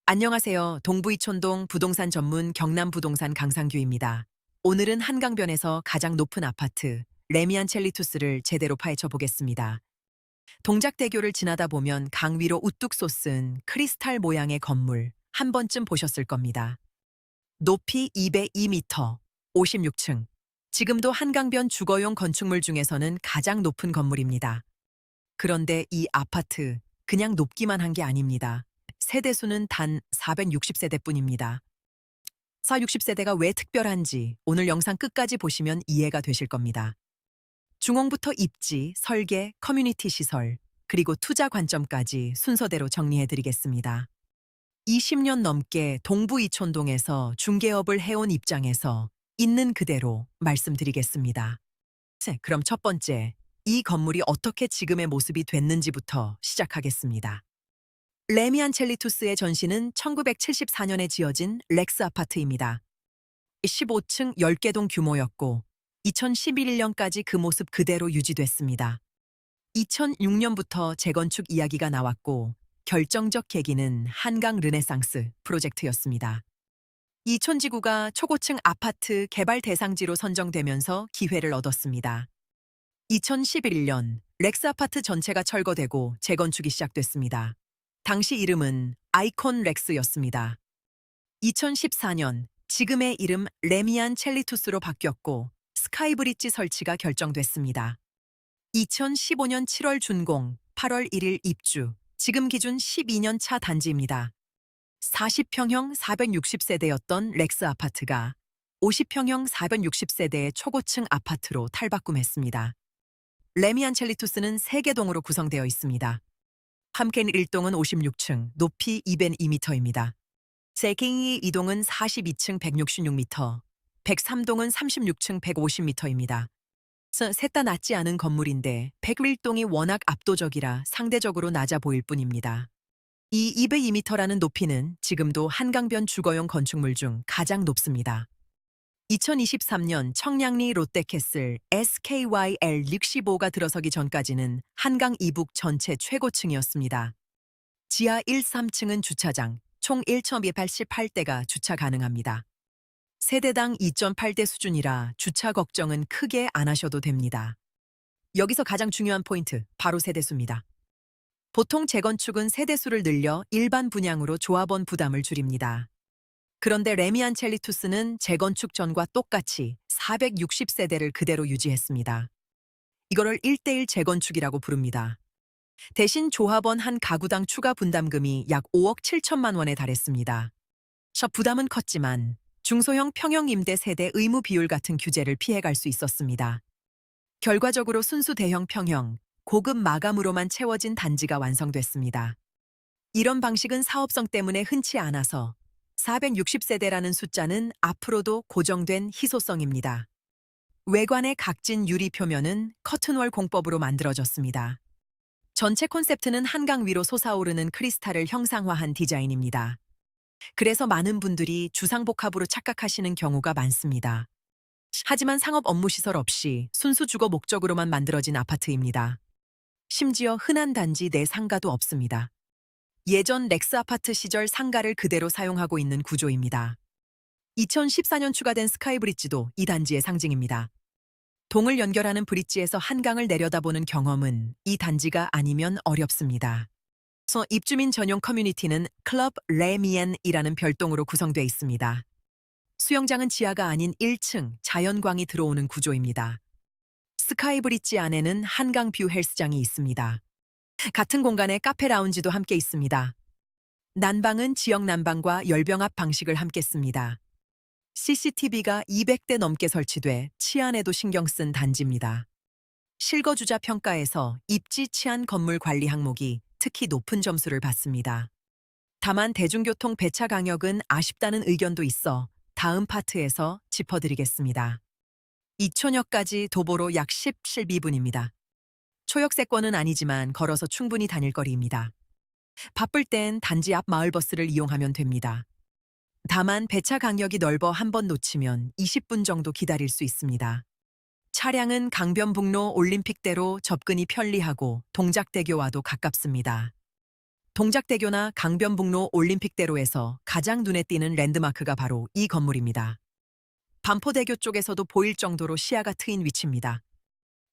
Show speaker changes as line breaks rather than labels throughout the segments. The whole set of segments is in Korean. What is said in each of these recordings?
안녕하세요. 동부이촌동 부동산 전문 경남부동산 강상규입니다. 오늘은 한강변에서 가장 높은 아파트 레미안 첼리투스를 제대로 파헤쳐 보겠습니다. 동작대교를 지나다 보면 강 위로 우뚝 솟은 크리스탈 모양의 건물 한 번쯤 보셨을 겁니다. 높이 202m, 56층. 지금도 한강변 주거용 건축물 중에서는 가장 높은 건물입니다. 그런데 이 아파트 그냥 높기만 한 게 아닙니다. 세대수는 단 460세대뿐입니다. 460세대가 왜 특별한지 오늘 영상 끝까지 보시면 이해가 되실 겁니다. 중원부터 입지, 설계, 커뮤니티 시설, 그리고 투자 관점까지 순서대로 정리해 드리겠습니다. 20년 넘게 동부 이촌동에서 중개업을 해온 입장에서 있는 그대로 말씀드리겠습니다. 자, 그럼 첫 번째, 이 건물이 어떻게 지금의 모습이 됐는지부터 시작하겠습니다. 레미안 첼리투스의 전시는 1974년에 지어진 렉스 아파트입니다. 15층 10개 동 규모였고 2011년까지 그 모습 그대로 유지됐습니다. 2006년부터 재건축 이야기가 나왔고 결정적 계기는 한강 르네상스 프로젝트였습니다. 이 촌지구가 초고층 아파트 개발 대상지로 선정되면서 기회를 얻었습니다. 2011년 렉스 아파트 전체가 철거되고 재건축이 시작됐습니다. 당시 이름은 아이콘 렉스였습니다. 2014년 지금의 이름 레미안 첼리투스로 바뀌었고 스카이브리지 설치가 결정됐습니다. 2015년 7월 준공, 8월 1일 입주, 지금 기준 12년 차 단지입니다. 40평형 460세대였던 렉스 아파트가 50평형 460세대의 초고층 아파트로 탈바꿈했습니다. 레미안 첼리투스는 3개 동으로 구성되어 있습니다. 함께인 1동은 56층, 높이 202m입니다. 세킹이 2동은 42층 166m, 103동은 36층 150m입니다. 셋 다 낮지 않은 건물인데 101동이 워낙 압도적이라 상대적으로 낮아 보일 뿐입니다. 이 202m라는 높이는 지금도 한강변 주거용 건축물 중 가장 높습니다. 2023년 청량리 롯데캐슬 SKYL 65가 들어서기 전까지는 한강 이북 전체 최고층이었습니다. 지하 1, 3층은 주차장, 총 1,288대가 주차 가능합니다. 세대당 2.8대 수준이라 주차 걱정은 크게 안 하셔도 됩니다. 여기서 가장 중요한 포인트, 바로 세대수입니다. 보통 재건축은 세대수를 늘려 일반 분양으로 조합원 부담을 줄입니다. 그런데 레미안 첼리투스는 재건축 전과 똑같이 460세대를 그대로 유지했습니다. 이거를 1대1 재건축이라고 부릅니다. 대신 조합원 한 가구당 추가 분담금이 약 5억 7천만 원에 달했습니다. 부담은 컸지만 중소형 평형 임대 세대 의무 비율 같은 규제를 피해갈 수 있었습니다. 결과적으로 순수 대형 평형, 고급 마감으로만 채워진 단지가 완성됐습니다. 이런 방식은 사업성 때문에 흔치 않아서 460세대라는 숫자는 앞으로도 고정된 희소성입니다. 외관의 각진 유리 표면은 커튼월 공법으로 만들어졌습니다. 전체 콘셉트는 한강 위로 솟아오르는 크리스탈을 형상화한 디자인입니다. 그래서 많은 분들이 주상복합으로 착각하시는 경우가 많습니다. 하지만 상업 업무 시설 없이 순수 주거 목적으로만 만들어진 아파트입니다. 심지어 흔한 단지 내 상가도 없습니다. 예전 렉스 아파트 시절 상가를 그대로 사용하고 있는 구조입니다. 2014년 추가된 스카이브리지도 이 단지의 상징입니다. 동을 연결하는 브릿지에서 한강을 내려다보는 경험은 이 단지가 아니면 어렵습니다. 입주민 전용 커뮤니티는 클럽 레미엔이라는 별동으로 구성되어 있습니다. 수영장은 지하가 아닌 1층 자연광이 들어오는 구조입니다. 스카이브리지 안에는 한강뷰 헬스장이 있습니다. 같은 공간에 카페 라운지도 함께 있습니다. 난방은 지역 난방과 열병합 방식을 함께 씁니다. CCTV가 200대 넘게 설치돼 치안에도 신경 쓴 단지입니다. 실거주자 평가에서 입지 치안 건물 관리 항목이 특히 높은 점수를 받습니다. 다만 대중교통 배차 강역은 아쉽다는 의견도 있어 다음 파트에서 짚어드리겠습니다. 이촌역까지 도보로 약 12분입니다. 초역세권은 아니지만 걸어서 충분히 다닐 거리입니다. 바쁠 땐 단지 앞 마을버스를 이용하면 됩니다. 다만 배차 간격이 넓어 한 번 놓치면 20분 정도 기다릴 수 있습니다. 차량은 강변북로 올림픽대로 접근이 편리하고 동작대교와도 가깝습니다. 동작대교나 강변북로 올림픽대로에서 가장 눈에 띄는 랜드마크가 바로 이 건물입니다. 반포대교 쪽에서도 보일 정도로 시야가 트인 위치입니다.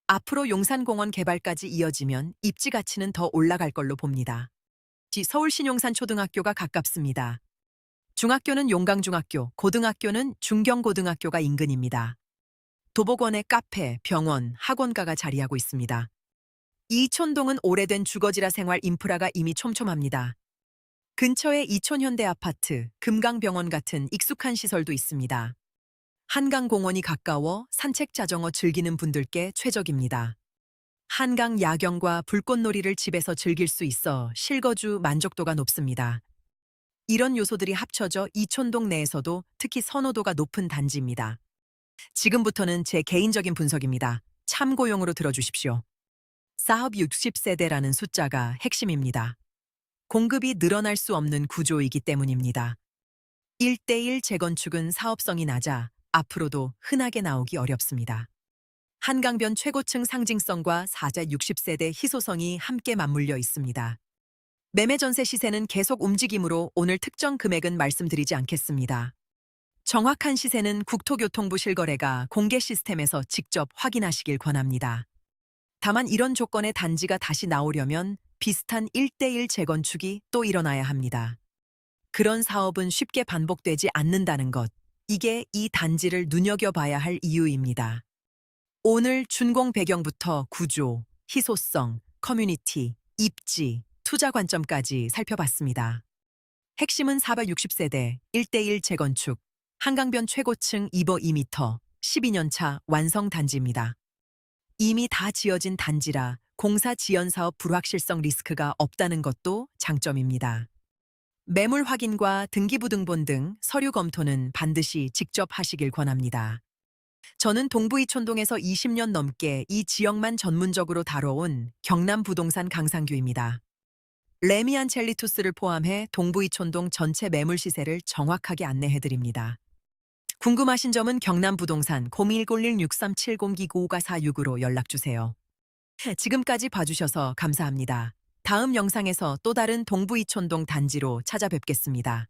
앞으로 용산공원 개발까지 이어지면 입지 가치는 더 올라갈 걸로 봅니다. 서울신용산초등학교가 가깝습니다. 중학교는 용강중학교, 고등학교는 중경고등학교가 인근입니다. 도보권에 카페, 병원, 학원가가 자리하고 있습니다. 이촌동은 오래된 주거지라 생활 인프라가 이미 촘촘합니다. 근처에 이촌현대아파트, 금강병원 같은 익숙한 시설도 있습니다. 한강공원이 가까워 산책 자전거 즐기는 분들께 최적입니다. 한강 야경과 불꽃놀이를 집에서 즐길 수 있어 실거주 만족도가 높습니다. 이런 요소들이 합쳐져 이촌동 내에서도 특히 선호도가 높은 단지입니다. 지금부터는 제 개인적인 분석입니다. 참고용으로 들어주십시오. 사업 60세대라는 숫자가 핵심입니다. 공급이 늘어날 수 없는 구조이기 때문입니다. 1대1 재건축은 사업성이 낮아 앞으로도 흔하게 나오기 어렵습니다. 한강변 최고층 상징성과 사자 60세대 희소성이 함께 맞물려 있습니다. 매매 전세 시세는 계속 움직이므로 오늘 특정 금액은 말씀드리지 않겠습니다. 정확한 시세는 국토교통부 실거래가 공개 시스템에서 직접 확인하시길 권합니다. 다만 이런 조건의 단지가 다시 나오려면 비슷한 1대1 재건축이 또 일어나야 합니다. 그런 사업은 쉽게 반복되지 않는다는 것, 이게 이 단지를 눈여겨봐야 할 이유입니다. 오늘 준공 배경부터 구조, 희소성, 커뮤니티, 입지, 투자 관점까지 살펴봤습니다. 핵심은 460세대, 1대1 재건축, 한강변 최고층 2버 12년차 완성 단지입니다. 이미 다 지어진 단지라 공사 지연 사업 불확실성 리스크가 없다는 것도 장점입니다. 매물 확인과 등기부등본 등 서류 검토는 반드시 직접 하시길 권합니다. 저는 동부이촌동에서 20년 넘게 이 지역만 전문적으로 다뤄온 경남부동산 강상규입니다. 레미안 첼리투스를 포함해 동부이촌동 전체 매물 시세를 정확하게 안내해드립니다. 궁금하신 점은 경남부동산 0101-6370-2954-6으로 연락주세요. 지금까지 봐주셔서 감사합니다. 다음 영상에서 또 다른 동부이촌동 단지로 찾아뵙겠습니다.